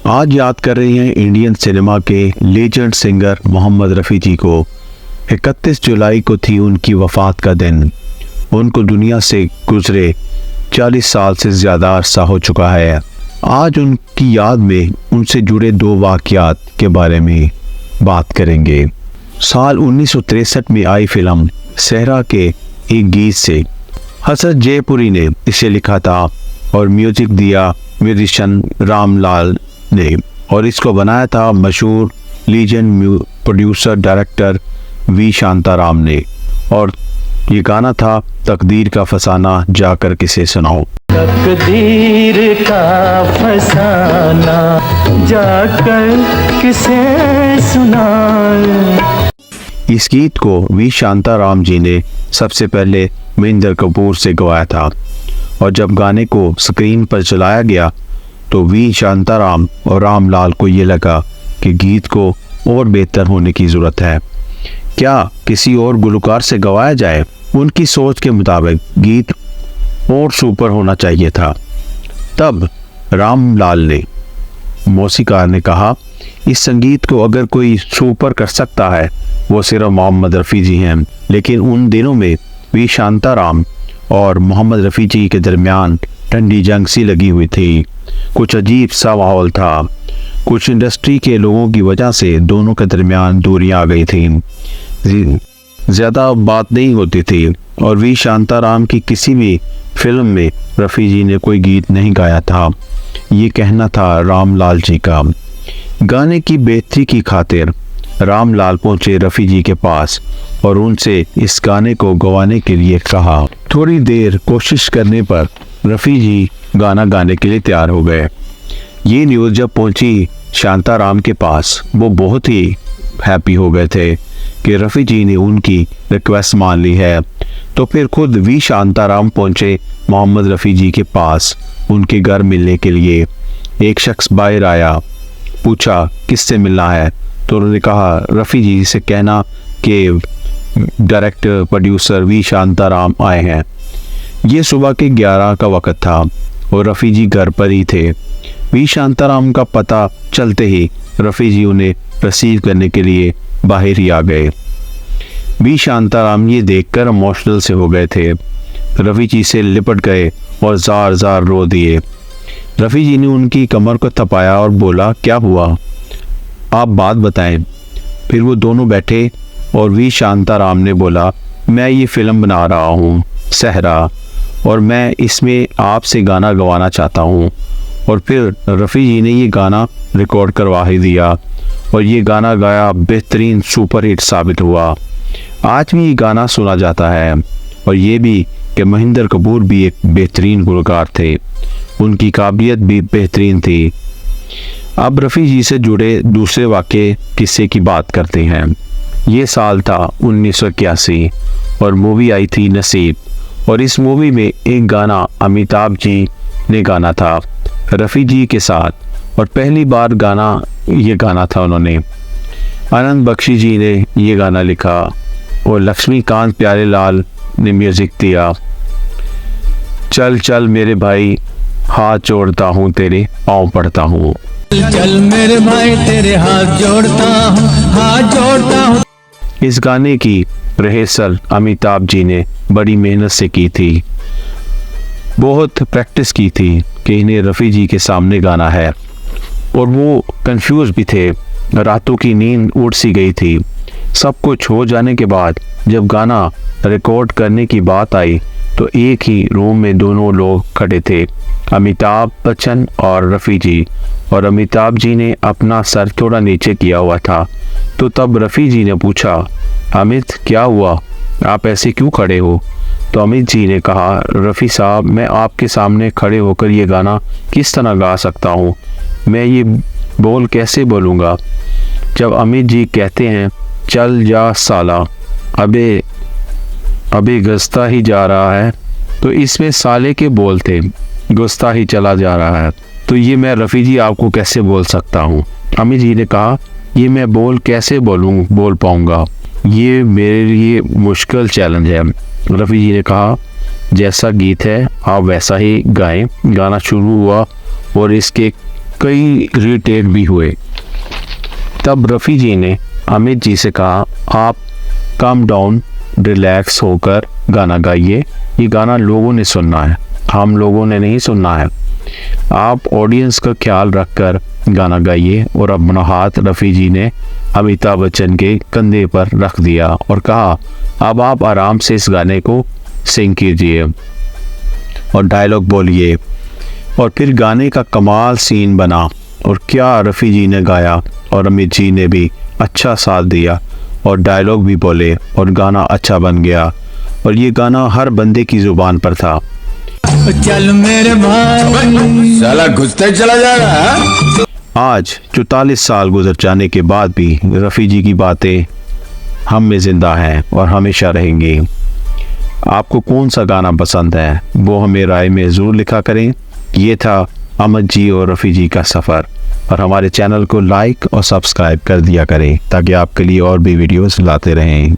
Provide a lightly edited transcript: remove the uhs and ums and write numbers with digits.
आज याद कर रहे हैं इंडियन सिनेमा के लेजेंड सिंगर मोहम्मद रफ़ी जी को। 31 जुलाई को थी उनकी वफ़ात का दिन। उनको दुनिया से गुजरे 40 साल से ज़्यादा अरसा हो चुका है। आज उनकी याद में उनसे जुड़े 2 वाक़यात के बारे में बात करेंगे। साल 1963 में आई फिल्म सहरा के एक गीत से हसरत जयपुरी ने इसे लिखा था और म्यूजिक दिया म्यूजिशियन रामलाल ने, और इसको बनाया था मशहूर legend producer director V Shantaram ने। और ये गाना था तकदीर का फसाना जाकर किसे सुनाओ। तकदीर का फसाना जाकर किसे सुनाऊं। इस गीत को वी शांताराम जी ने सबसे पहले महेंद्र कपूर से गवाया था, और जब गाने को स्क्रीन पर चलाया गया तो वी शांताराम और रामलाल को ये लगा कि गीत को और बेहतर होने की ज़रूरत है, क्या किसी और गुलकार से गवाया जाए। उनकी सोच के मुताबिक गीत और सुपर होना चाहिए था। तब रामलाल ने, मौसीकार ने कहा, इस संगीत को अगर कोई सुपर कर सकता है वो सिर्फ मोहम्मद रफ़ी जी हैं। लेकिन उन दिनों में वी शांताराम और मोहम्मद रफ़ी जी के दरमियान ठंडी जंग सी लगी हुई थी। कुछ अजीब सा माहौल था। कुछ इंडस्ट्री के लोगों की वजह से दोनों के दरमियान दूरियां आ गई थी, ज़्यादा बात नहीं होती थी, और वी शांताराम की किसी भी फिल्म में रफ़ी जी ने कोई गीत नहीं गाया था। ये कहना था रामलाल जी का। गाने की बेहतरी की खातिर रामलाल पहुंचे रफ़ी जी के पास और उनसे इस गाने को गवाने के लिए कहा। थोड़ी देर कोशिश करने पर रफ़ी जी गाना गाने के लिए तैयार हो गए। ये न्यूज़ जब पहुंची शांताराम के पास, वो बहुत ही हैप्पी हो गए थे कि रफ़ी जी ने उनकी रिक्वेस्ट मान ली है। तो फिर खुद वी शांताराम पहुंचे मोहम्मद रफ़ी जी के पास उनके घर मिलने के लिए। एक शख्स बाहर आया, पूछा किससे मिलना है, तो उन्होंने कहा रफ़ी जी से कहना कि डायरेक्टर प्रोड्यूसर वी शांताराम आए हैं। ये सुबह के 11 का वक्त था और रफ़ी जी घर पर ही थे। वी शांताराम का पता चलते ही रफ़ी जी उन्हें रिसीव करने के लिए बाहर ही आ गए। वी शांताराम ये देखकर इमोशनल से हो गए थे। रफ़ी जी से लिपट गए और ज़ार ज़ार रो दिए। रफ़ी जी ने उनकी कमर को थपाया और बोला, क्या हुआ, आप बात बताएं। फिर वो दोनों बैठे और वी शांताराम ने बोला, मैं ये फ़िल्म बना रहा हूँ सहरा, और मैं इसमें आपसे गाना गवाना चाहता हूँ। और फिर रफ़ी जी ने ये गाना रिकॉर्ड करवा ही दिया और ये गाना गाया, बेहतरीन सुपर हिट साबित हुआ। आज भी ये गाना सुना जाता है, और ये भी कि महेंद्र कपूर भी एक बेहतरीन गुलकार थे, उनकी काबिलियत भी बेहतरीन थी। अब रफ़ी जी से जुड़े दूसरे वाक़े किस्से की बात करते हैं। ये साल था 1981 और मूवी आई थी नसीब, और इस मूवी में एक गाना अमिताभ जी ने गाना था रफ़ी जी के साथ, और पहली बार ये गाना था उन्होंने। आनंद बख्शी जी ने ये गाना लिखा और लक्ष्मीकांत प्यारेलाल ने म्यूज़िक दिया। चल चल मेरे भाई हाथ जोड़ता हूँ तेरे पाँव पड़ता हूँ। चल मेरे भाई तेरे हाथ जोड़ता हूँ। इस गाने की रिहर्सल अमिताभ जी ने बड़ी मेहनत से की थी, बहुत प्रैक्टिस की थी कि इन्हें रफ़ी जी के सामने गाना है, और वो कंफ्यूज भी थे। रातों की नींद उड़ सी गई थी। सब कुछ हो जाने के बाद जब गाना रिकॉर्ड करने की बात आई तो एक ही रूम में दोनों लोग खड़े थे, अमिताभ बच्चन और रफ़ी जी, और अमिताभ जी ने अपना सर थोड़ा नीचे किया हुआ था। तो तब रफ़ी जी ने पूछा, अमित क्या हुआ, आप ऐसे क्यों खड़े हो। तो अमित जी ने कहा, रफ़ी साहब मैं आपके सामने खड़े होकर ये गाना किस तरह गा सकता हूँ, मैं ये बोल कैसे बोलूँगा। जब अमित जी कहते हैं चल जा साला अबे गस्ता ही जा रहा है, तो इसमें साले के बोल थे, गुस्ता ही चला जा रहा है, तो ये मैं रफ़ी जी आपको कैसे बोल सकता हूँ। अमित जी ने कहा, ये मैं कैसे बोल पाऊँगा, ये मेरे लिए मुश्किल चैलेंज है। रफ़ी जी ने कहा, जैसा गीत है आप वैसा ही गाएं। गाना शुरू हुआ और इसके कई रीटेक भी हुए। तब रफ़ी जी ने अमित जी से कहा, आप काम डाउन, रिलैक्स होकर गाना गाइए। ये गाना लोगों ने सुनना है, हम लोगों ने नहीं सुनना है। आप ऑडियंस का ख्याल रखकर गाना गाइए। और अपना हाथ रफ़ी जी ने अमिताभ बच्चन के कंधे पर रख दिया और कहा, अब आप आराम से इस गाने को सिंग कीजिए और डायलॉग बोलिए। और फिर गाने का कमाल सीन बना और क्या रफ़ी जी ने गाया और अमित जी ने भी अच्छा साथ दिया और डायलॉग भी बोले और गाना अच्छा बन गया। और ये गाना हर बंदे की ज़ुबान पर था। चल मेरे भाई, साला घुसते चला जाएगा। आज 44 साल गुजर जाने के बाद भी रफ़ी जी की बातें हम में ज़िंदा हैं और हमेशा रहेंगी। आपको कौन सा गाना पसंद है वो हमें राय में ज़रूर लिखा करें। ये था अमित जी और रफ़ी जी का सफ़र। और हमारे चैनल को लाइक और सब्सक्राइब कर दिया करें ताकि आपके लिए और भी वीडियोस लाते रहें।